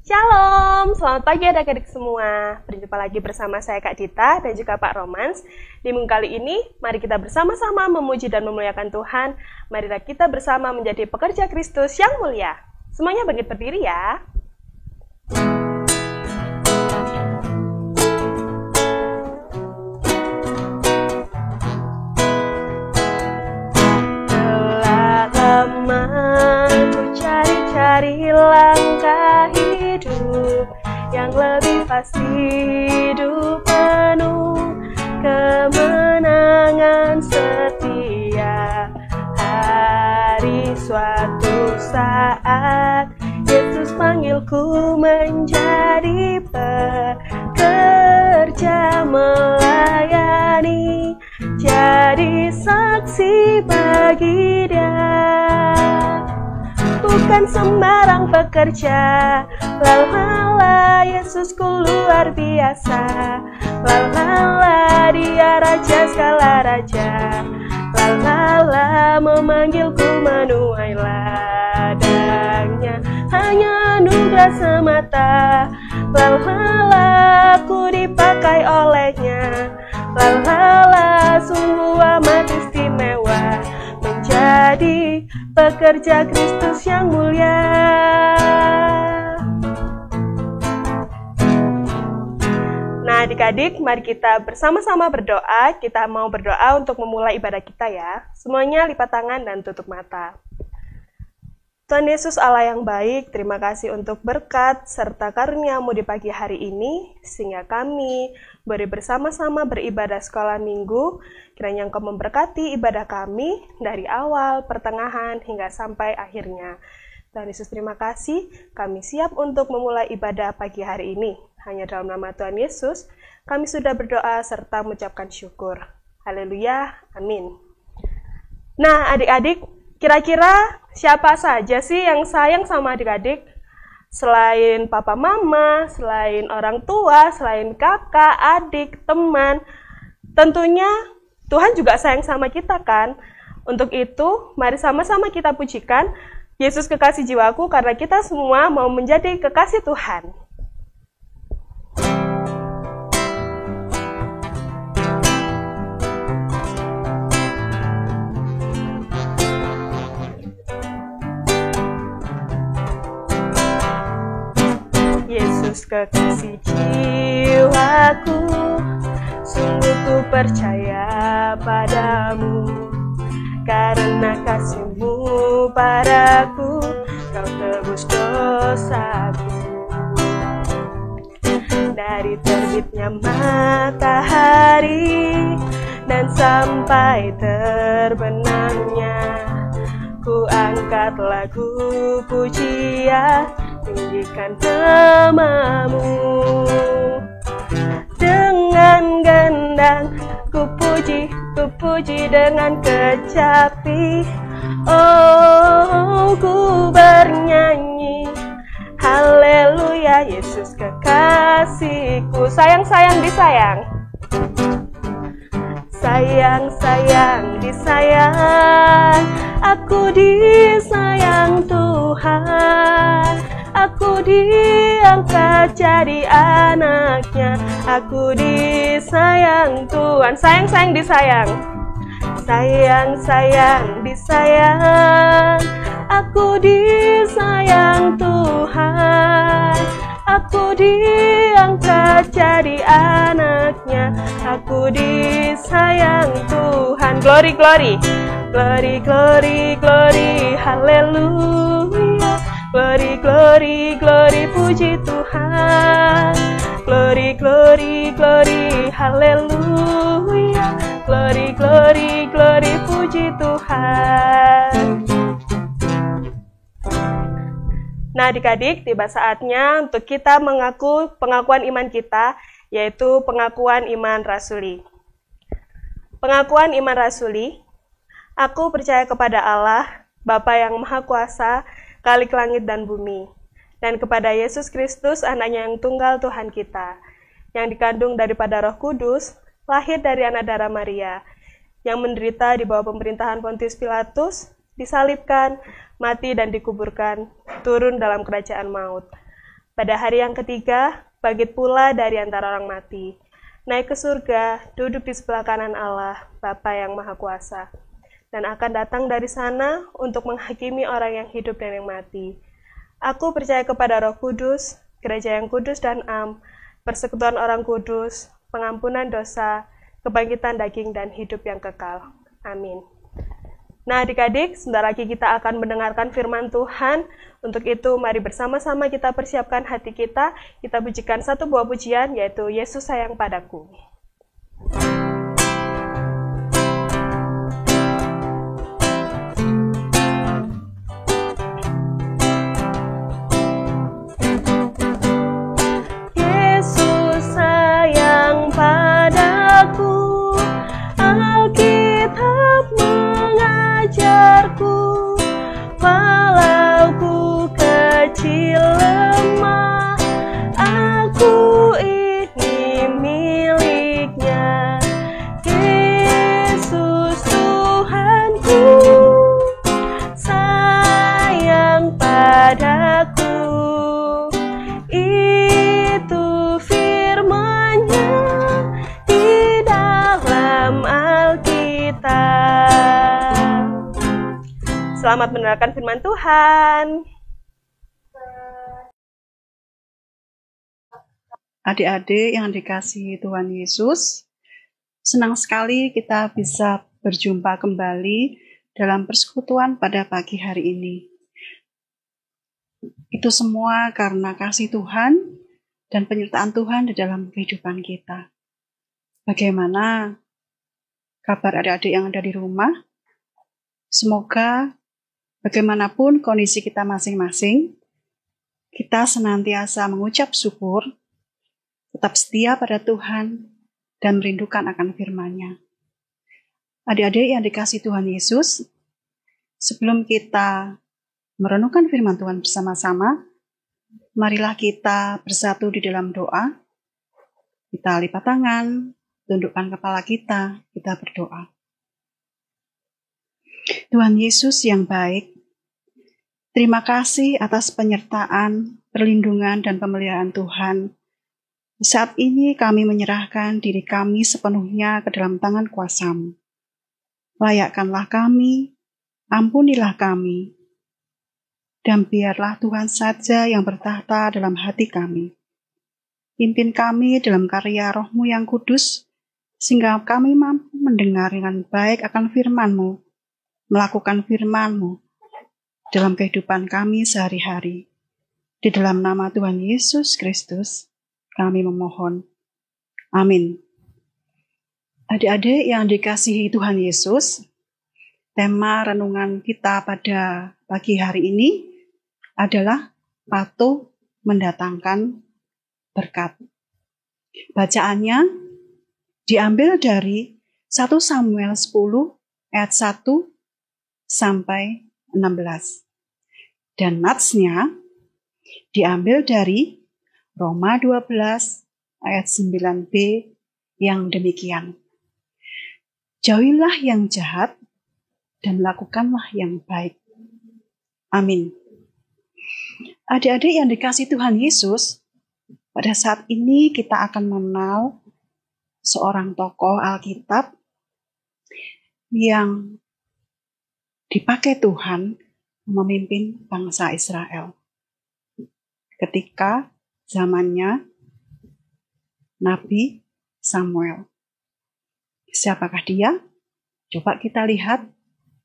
Shalom, selamat pagi adik-adik semua. Berjumpa lagi bersama saya Kak Dita dan juga Pak Romans. Di minggu kali ini, mari kita bersama-sama memuji dan memuliakan Tuhan. Marilah kita bersama menjadi pekerja Kristus yang mulia. Semuanya bangkit berdiri ya. Telah lama ku cari-cari langkah hidup yang lebih pasti, hidup penuh kemenangan setia. Hari suatu saat Yesus panggilku menjadi pekerja melayani, jadi saksi bagi Dia. Bukan sembarang pekerja, lalala Yesusku luar biasa, lalala Dia raja segala raja, lalala memanggilku menuai ladangnya, hanya anugerah semata, lalala ku dipakai olehnya, lalala sungguh amat istimewa, menjadi pekerja Kristus yang mulia. Nah, adik-adik, mari kita bersama-sama berdoa. Kita mau berdoa untuk memulai ibadah kita ya. Semuanya lipat tangan dan tutup mata. Tuhan Yesus Allah yang baik, terima kasih untuk berkat serta karunia-Mu di pagi hari ini, sehingga kami boleh bersama-sama beribadah sekolah minggu. Kiranya Engkau memberkati ibadah kami dari awal, pertengahan, hingga sampai akhirnya. Tuhan Yesus terima kasih, kami siap untuk memulai ibadah pagi hari ini. Hanya dalam nama Tuhan Yesus, kami sudah berdoa serta mengucapkan syukur. Haleluya, amin. Nah, adik-adik, kira-kira siapa saja sih yang sayang sama adik-adik? Selain papa mama, selain orang tua, selain kakak, adik, teman, tentunya Tuhan juga sayang sama kita kan? Untuk itu, mari sama-sama kita pujikan Yesus kekasih jiwaku, karena kita semua mau menjadi kekasih Tuhan. Yesus kekasih jiwaku, sungguh ku percaya padamu, karena kasih-Mu padaku, Kau tebus dosaku. Dari terbitnya matahari dan sampai terbenamnya, ku angkat lagu pujian, tinggikan nama-Mu. Dengan gendang ku puji dengan kecapi, oh ku bernyanyi, haleluya Yesus kekasihku. Sayang-sayang disayang, sayang-sayang disayang, aku disayang Tuhan, aku diangkat jadi anaknya, aku disayang Tuhan. Sayang-sayang disayang, sayang-sayang disayang, aku disayang Tuhan, aku diangkat jadi anaknya, aku disayang Tuhan. Glory, glory, glory, glory, glory, haleluya. Glory, glory, glory, puji Tuhan. Glory, glory, glory, haleluya. Glory, glory, glory, puji Tuhan. Nah, adik-adik, tiba saatnya untuk kita mengaku pengakuan iman kita, yaitu pengakuan iman rasuli. Pengakuan iman rasuli, aku percaya kepada Allah, Bapa yang Maha Kuasa, Khalik langit dan bumi, dan kepada Yesus Kristus, anaknya yang tunggal Tuhan kita, yang dikandung daripada Roh Kudus, lahir dari anak darah Maria, yang menderita di bawah pemerintahan Pontius Pilatus, disalibkan, mati dan dikuburkan, turun dalam kerajaan maut. Pada hari yang ketiga, bangkit pula dari antara orang mati, naik ke surga, duduk di sebelah kanan Allah, Bapa yang Maha Kuasa, dan akan datang dari sana untuk menghakimi orang yang hidup dan yang mati. Aku percaya kepada Roh Kudus, gereja yang kudus dan am, persekutuan orang kudus, pengampunan dosa, kebangkitan daging dan hidup yang kekal. Amin. Nah, adik-adik, sebentar lagi kita akan mendengarkan firman Tuhan. Untuk itu, mari bersama-sama kita persiapkan hati kita. Kita pujikan satu buah pujian, yaitu Yesus Sayang Padaku. Yesus sayang padaku, Alkitab mengajarku, walau ku kecil lemah, aku ini miliknya. Yesus Tuhanku sayang padaku, itu firman-Nya di dalam Alkitab. Selamat mendengarkan firman Tuhan. Adik-adik yang dikasihi Tuhan Yesus, senang sekali kita bisa berjumpa kembali dalam persekutuan pada pagi hari ini. Itu semua karena kasih Tuhan dan penyertaan Tuhan di dalam kehidupan kita. Bagaimana kabar adik-adik yang ada di rumah? Semoga bagaimanapun kondisi kita masing-masing, kita senantiasa mengucap syukur, tetap setia pada Tuhan, dan merindukan akan firman-Nya. Adik-adik yang dikasihi Tuhan Yesus, sebelum kita merenungkan firman Tuhan bersama-sama, marilah kita bersatu di dalam doa. Kita lipat tangan, tundukkan kepala kita berdoa. Tuhan Yesus yang baik, terima kasih atas penyertaan, perlindungan, dan pemeliharaan Tuhan. Saat ini kami menyerahkan diri kami sepenuhnya ke dalam tangan kuasa-Mu. Layakkanlah kami, ampunilah kami, dan biarlah Tuhan saja yang bertahta dalam hati kami. Pimpin kami dalam karya Roh-Mu yang kudus, sehingga kami mampu mendengar dengan baik akan firman-Mu, melakukan firman-Mu dalam kehidupan kami sehari-hari. Di dalam nama Tuhan Yesus Kristus, kami memohon. Amin. Adik-adik yang dikasihi Tuhan Yesus, tema renungan kita pada pagi hari ini adalah patuh mendatangkan berkat. Bacaannya diambil dari 1 Samuel 10 ayat 1 sampai 16. Dan natsnya diambil dari Roma 12 ayat 9b yang demikian. Jauhilah yang jahat dan lakukanlah yang baik. Amin. Adik-adik yang dikasihi Tuhan Yesus, pada saat ini kita akan mengenal seorang tokoh Alkitab yang dipakai Tuhan memimpin bangsa Israel. Ketika zamannya Nabi Samuel. Siapakah dia? Coba kita lihat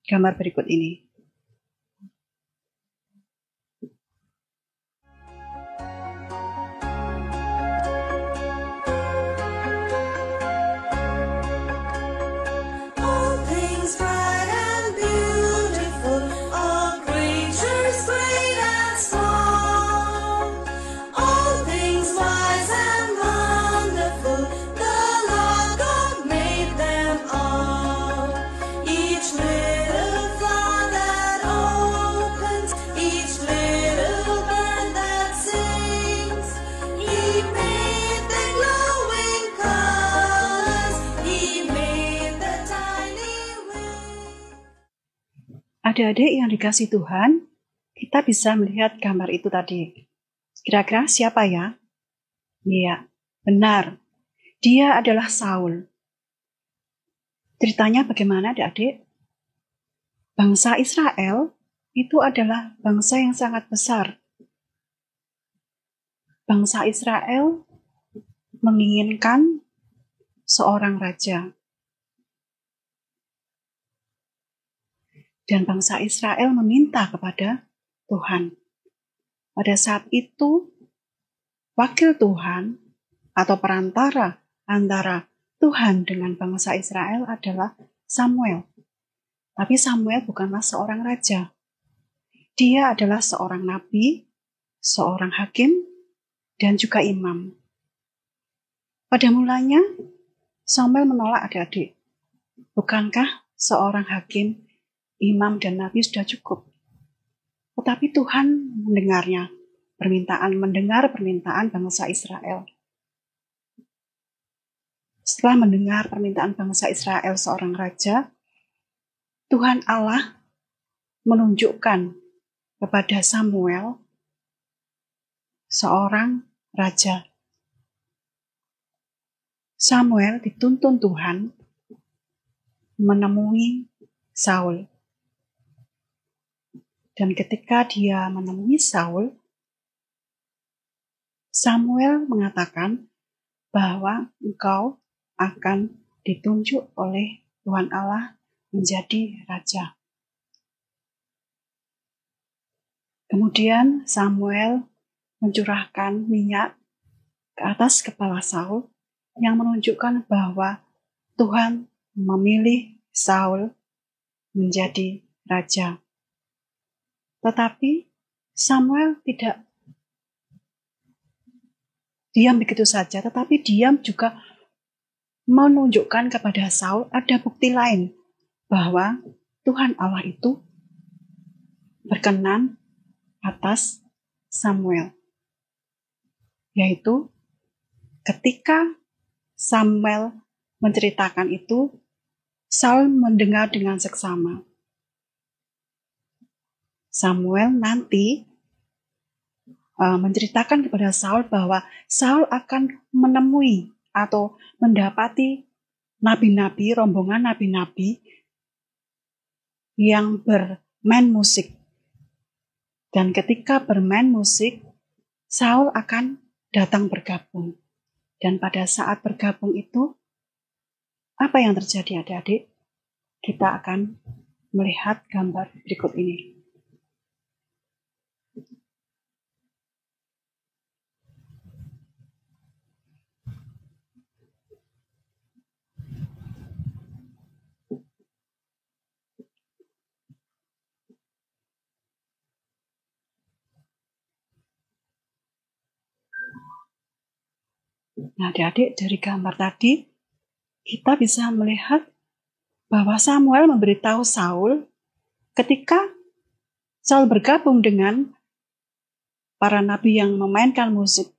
gambar berikut ini. Adik-adik yang dikasihi Tuhan, kita bisa melihat gambar itu tadi. Kira-kira siapa ya? Iya, benar. Dia adalah Saul. Ceritanya bagaimana, adik-adik? Bangsa Israel itu adalah bangsa yang sangat besar. Bangsa Israel menginginkan seorang raja. Dan bangsa Israel meminta kepada Tuhan. Pada saat itu, wakil Tuhan atau perantara antara Tuhan dengan bangsa Israel adalah Samuel. Tapi Samuel bukanlah seorang raja. Dia adalah seorang nabi, seorang hakim, dan juga imam. Pada mulanya, Samuel menolak adik-adik. Bukankah seorang hakim, imam, dan nabi sudah cukup? Tetapi Tuhan mendengar permintaan bangsa Israel. Setelah mendengar permintaan bangsa Israel seorang raja, Tuhan Allah menunjukkan kepada Samuel seorang raja. Samuel dituntun Tuhan menemui Saul. Dan ketika dia menemui Saul, Samuel mengatakan bahwa engkau akan ditunjuk oleh Tuhan Allah menjadi raja. Kemudian Samuel mencurahkan minyak ke atas kepala Saul yang menunjukkan bahwa Tuhan memilih Saul menjadi raja. Tetapi Samuel tidak diam begitu saja, tetapi diam juga menunjukkan kepada Saul ada bukti lain bahwa Tuhan Allah itu berkenan atas Samuel. Yaitu ketika Samuel menceritakan itu, Saul mendengar dengan seksama. Samuel nanti menceritakan kepada Saul bahwa Saul akan menemui atau mendapati nabi-nabi, rombongan nabi-nabi yang bermain musik. Dan ketika bermain musik, Saul akan datang bergabung. Dan pada saat bergabung itu, apa yang terjadi adik-adik? Kita akan melihat gambar berikut ini. Nah, adik-adik, dari gambar tadi, kita bisa melihat bahwa Samuel memberitahu Saul ketika Saul bergabung dengan para nabi yang memainkan musik,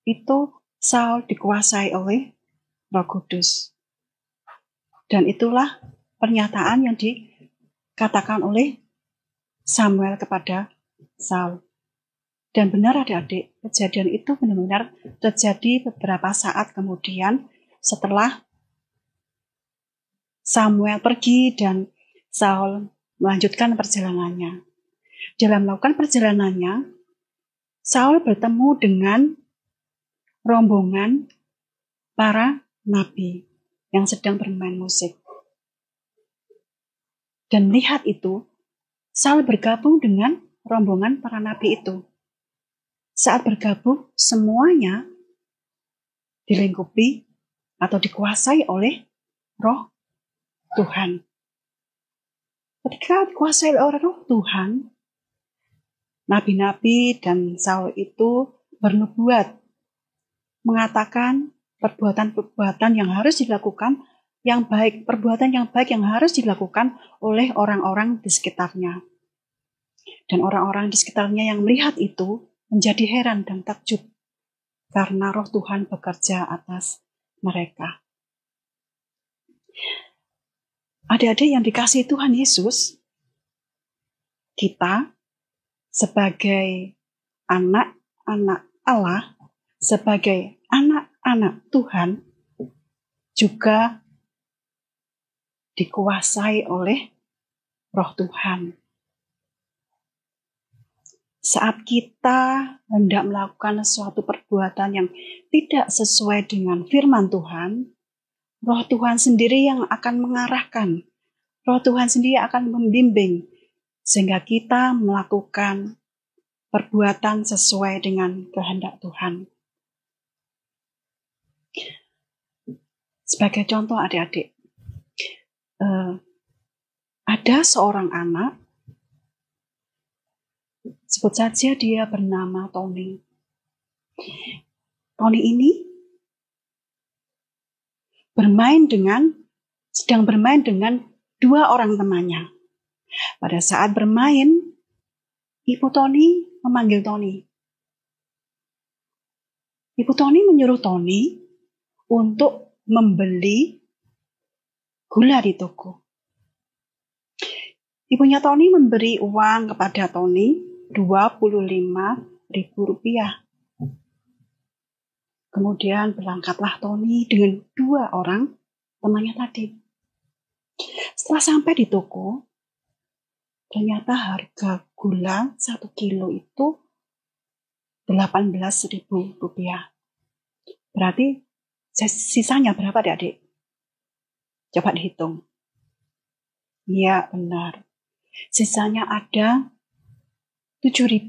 itu Saul dikuasai oleh Roh Kudus. Dan itulah pernyataan yang dikatakan oleh Samuel kepada Saul. Dan benar adik-adik, kejadian itu benar-benar terjadi beberapa saat kemudian setelah Samuel pergi dan Saul melanjutkan perjalanannya. Dalam melakukan perjalanannya, Saul bertemu dengan rombongan para nabi yang sedang bermain musik. Dan lihat itu, Saul bergabung dengan rombongan para nabi itu. Saat bergabung, semuanya dilingkupi atau dikuasai oleh Roh Tuhan. Ketika dikuasai oleh Roh Tuhan, nabi-nabi dan Saul itu bernubuat, mengatakan perbuatan-perbuatan yang harus dilakukan yang baik, perbuatan yang baik yang harus dilakukan oleh orang-orang di sekitarnya. Dan orang-orang di sekitarnya yang melihat itu menjadi heran dan takjub karena Roh Tuhan bekerja atas mereka. Adik-adik yang dikasihi Tuhan Yesus, kita sebagai anak anak-anak Allah, sebagai anak-anak Tuhan, juga dikuasai oleh Roh Tuhan. Saat kita hendak melakukan suatu perbuatan yang tidak sesuai dengan firman Tuhan, Roh Tuhan sendiri yang akan mengarahkan, Roh Tuhan sendiri akan membimbing, sehingga kita melakukan perbuatan sesuai dengan kehendak Tuhan. Sebagai contoh adik-adik, ada seorang anak, sebut saja dia bernama Tony. Tony ini sedang bermain dengan dua orang temannya. Pada saat bermain, ibu Tony memanggil Tony. Ibu Tony menyuruh Tony untuk membeli gula di toko. Ibunya Tony memberi uang kepada Tony Rp25.000. Kemudian berangkatlah Tony dengan dua orang temannya tadi. Setelah sampai di toko, ternyata harga gula 1 kilo itu Rp18.000. Berarti sisanya berapa adik-adik? Coba dihitung. Iya, benar. Sisanya ada 7.000.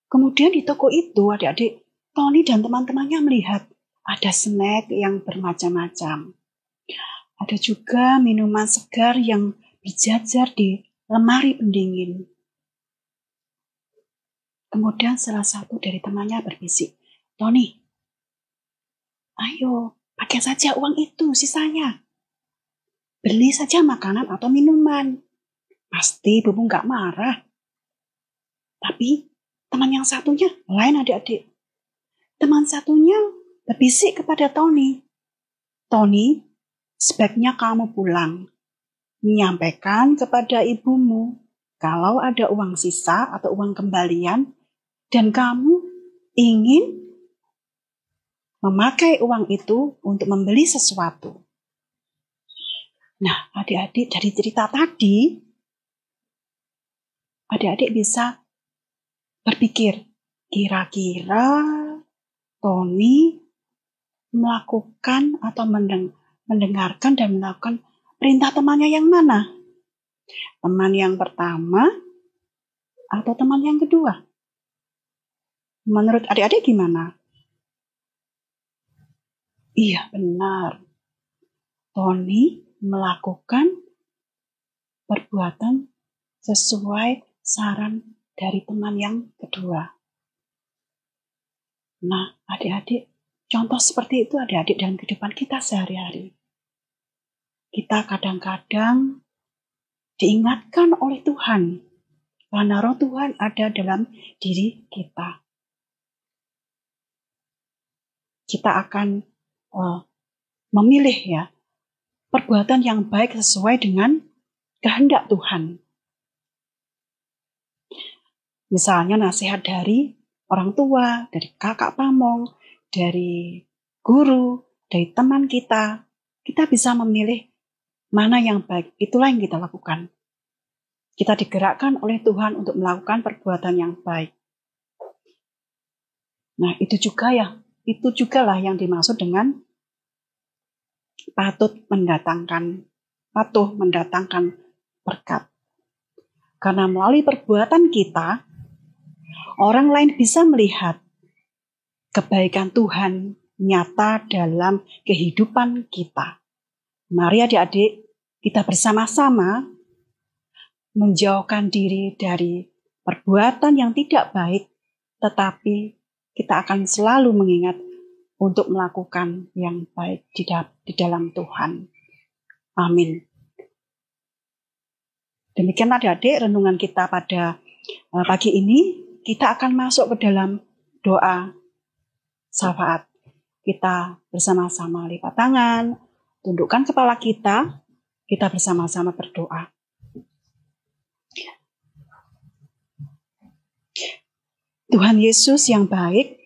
Kemudian di toko itu adik-adik, Tony dan teman-temannya melihat ada snack yang bermacam-macam. Ada juga minuman segar yang berjajar di lemari pendingin. Kemudian salah satu dari temannya berbisik, Tony, ayo pakai saja uang itu sisanya. Beli saja makanan atau minuman. Pasti Bubu nggak marah. Tapi teman yang satunya lain adik-adik. Teman satunya berbisik kepada Tony. Tony, sebaiknya kamu pulang. Menyampaikan kepada ibumu kalau ada uang sisa atau uang kembalian dan kamu ingin memakai uang itu untuk membeli sesuatu. Nah, adik-adik dari cerita tadi, adik-adik bisa berpikir, kira-kira Tony melakukan atau mendengarkan dan melakukan perintah temannya yang mana? Teman yang pertama atau teman yang kedua? Menurut adik-adik gimana? Iya, benar. Tony melakukan perbuatan sesuai saran dari teman yang kedua. Nah, adik-adik, contoh seperti itu adik-adik dalam kehidupan kita sehari-hari. Kita kadang-kadang diingatkan oleh Tuhan, karena Roh Tuhan ada dalam diri kita. Kita akan memilih ya, perbuatan yang baik sesuai dengan kehendak Tuhan. Misalnya nasihat dari orang tua, dari kakak pamong, dari guru, dari teman kita. Kita bisa memilih mana yang baik. Itulah yang kita lakukan. Kita digerakkan oleh Tuhan untuk melakukan perbuatan yang baik. Nah, itu juga lah yang dimaksud dengan patuh mendatangkan berkat. Karena melalui perbuatan kita, orang lain bisa melihat kebaikan Tuhan nyata dalam kehidupan kita. Mari adik-adik, kita bersama-sama menjauhkan diri dari perbuatan yang tidak baik, tetapi kita akan selalu mengingat untuk melakukan yang baik di dalam Tuhan. Amin. Demikian adik-adik renungan kita pada pagi ini. Kita akan masuk ke dalam doa syafaat. Kita bersama-sama lipat tangan, tundukkan kepala kita bersama-sama berdoa. Tuhan Yesus yang baik,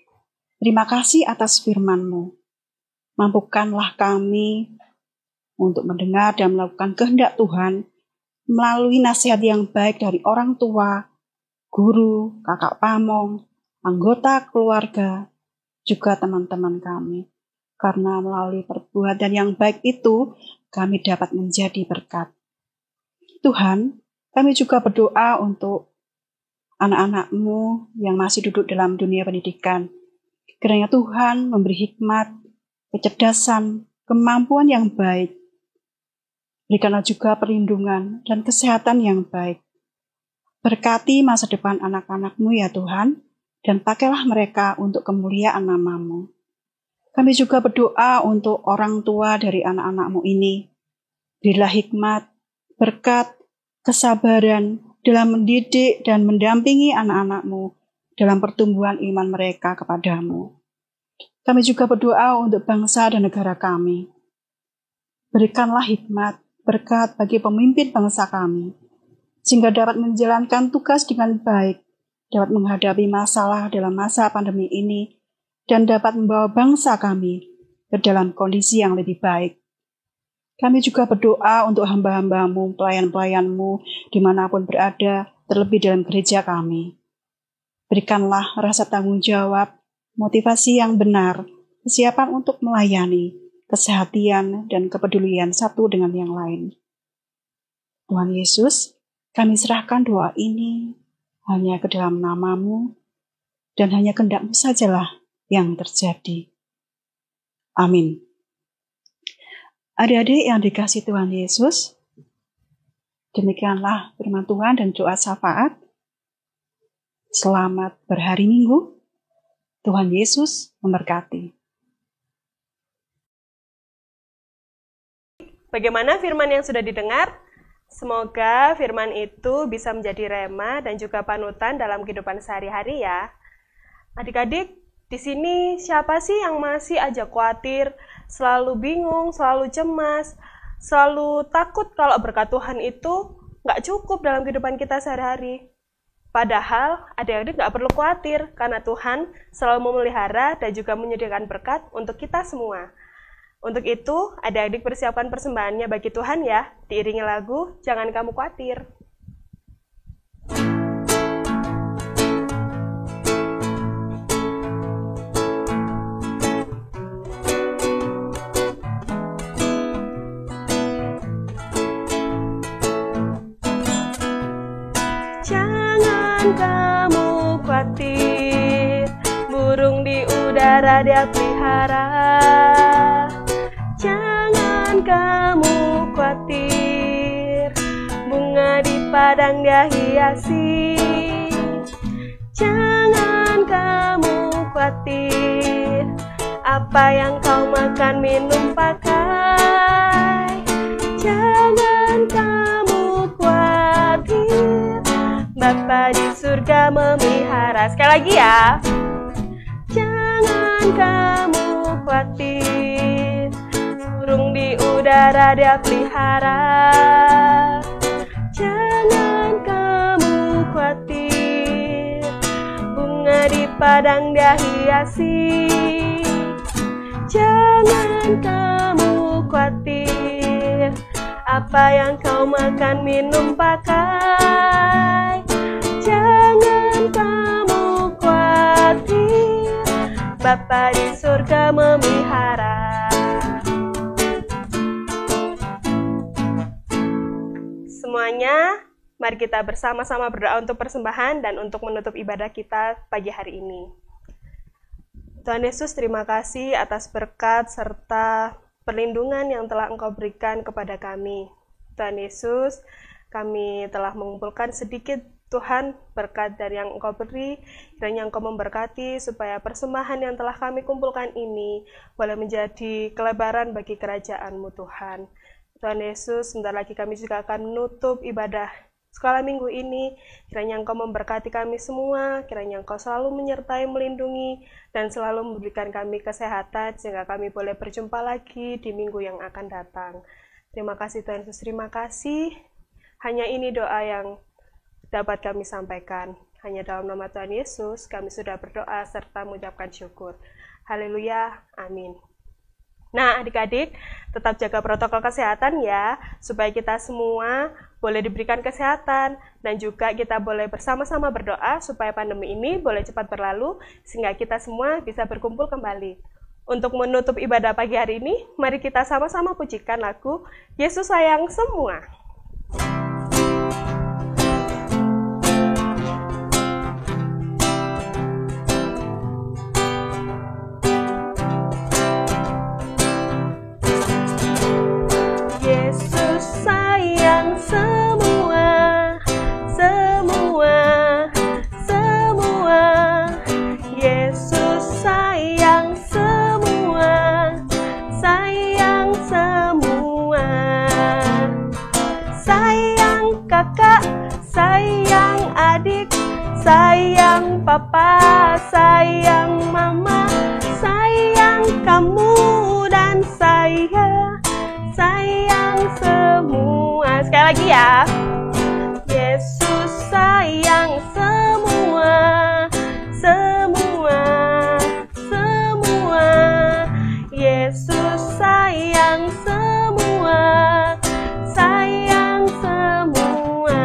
terima kasih atas firman-Mu. Mampukanlah kami untuk mendengar dan melakukan kehendak Tuhan melalui nasihat yang baik dari orang tua, guru, kakak pamong, anggota keluarga, juga teman-teman kami. Karena melalui perbuatan yang baik itu, kami dapat menjadi berkat. Tuhan, kami juga berdoa untuk anak-anak-Mu yang masih duduk dalam dunia pendidikan. Kiranya Tuhan memberi hikmat, kecerdasan, kemampuan yang baik. Berikanlah juga perlindungan dan kesehatan yang baik. Berkati masa depan anak-anak-Mu ya Tuhan, dan pakailah mereka untuk kemuliaan nama-Mu. Kami juga berdoa untuk orang tua dari anak-anak-Mu ini. Berilah hikmat, berkat, kesabaran dalam mendidik dan mendampingi anak-anak-Mu dalam pertumbuhan iman mereka kepadamu. Kami juga berdoa untuk bangsa dan negara kami. Berikanlah hikmat, berkat bagi pemimpin bangsa kami, sehingga dapat menjalankan tugas dengan baik, dapat menghadapi masalah dalam masa pandemi ini, dan dapat membawa bangsa kami ke dalam kondisi yang lebih baik. Kami juga berdoa untuk hamba-hamba-Mu, pelayan-pelayan-Mu, dimanapun berada, terlebih dalam gereja kami. Berikanlah rasa tanggung jawab, motivasi yang benar, kesiapan untuk melayani, kesehatan dan kepedulian satu dengan yang lain. Tuhan Yesus, kami serahkan doa ini hanya ke dalam nama-Mu, dan hanya kehendak-Mu sajalah yang terjadi. Amin. Adik-adik yang dikasihi Tuhan Yesus, demikianlah firman Tuhan dan doa syafaat. Selamat berhari Minggu. Tuhan Yesus memberkati. Bagaimana firman yang sudah didengar? Semoga firman itu bisa menjadi rema dan juga panutan dalam kehidupan sehari-hari ya. Adik-adik, di sini siapa sih yang masih aja khawatir, selalu bingung, selalu cemas, selalu takut kalau berkat Tuhan itu nggak cukup dalam kehidupan kita sehari-hari? Padahal adik-adik nggak perlu khawatir, karena Tuhan selalu memelihara dan juga menyediakan berkat untuk kita semua. Untuk itu, adik-adik persiapkan persembahannya bagi Tuhan ya, diiringi lagu Jangan Kamu Khawatir. Jangan kamu khawatir, burung di udara Dia pelihara. Jangan kamu khawatir, bunga di padang Dia hiasi. Jangan kamu khawatir, apa yang kau makan, minum, pakai. Jangan kamu khawatir, Bapa di surga memelihara. Sekali lagi ya. Jangan kamu khawatir, burung di udara Dia pelihara. Jangan kamu khawatir, bunga di padang Dia hiasi. Jangan kamu khawatir, apa yang kau makan, minum, pakai. Jangan kamu khawatir, Bapa di surga memelihara. Semuanya, mari kita bersama-sama berdoa untuk persembahan dan untuk menutup ibadah kita pagi hari ini. Tuhan Yesus, terima kasih atas berkat serta perlindungan yang telah Engkau berikan kepada kami. Tuhan Yesus, kami telah mengumpulkan sedikit Tuhan berkat dari yang Engkau beri, kiranya Engkau memberkati supaya persembahan yang telah kami kumpulkan ini boleh menjadi kelebaran bagi kerajaan-Mu Tuhan. Tuhan Yesus, sebentar lagi kami juga akan menutup ibadah sekolah minggu ini. Kiranya Engkau memberkati kami semua, kiranya Engkau selalu menyertai, melindungi, dan selalu memberikan kami kesehatan, sehingga kami boleh berjumpa lagi di minggu yang akan datang. Terima kasih Tuhan Yesus, terima kasih. Hanya ini doa yang dapat kami sampaikan. Hanya dalam nama Tuhan Yesus kami sudah berdoa serta mengucapkan syukur. Haleluya, amin. Nah, adik-adik, tetap jaga protokol kesehatan ya, supaya kita semua boleh diberikan kesehatan, dan juga kita boleh bersama-sama berdoa supaya pandemi ini boleh cepat berlalu, sehingga kita semua bisa berkumpul kembali. Untuk menutup ibadah pagi hari ini, mari kita sama-sama pujikan lagu Yesus Sayang Semua. Sayang papa, sayang mama, sayang kamu dan saya, sayang semua. Sekali lagi ya. Yesus sayang semua, semua, semua. Yesus sayang semua, sayang semua.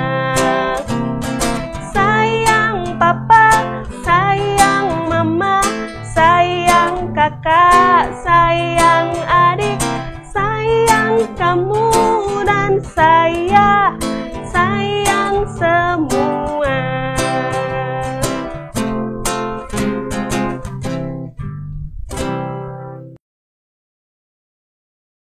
Papa, sayang mama, sayang kakak, sayang adik, sayang kamu dan saya.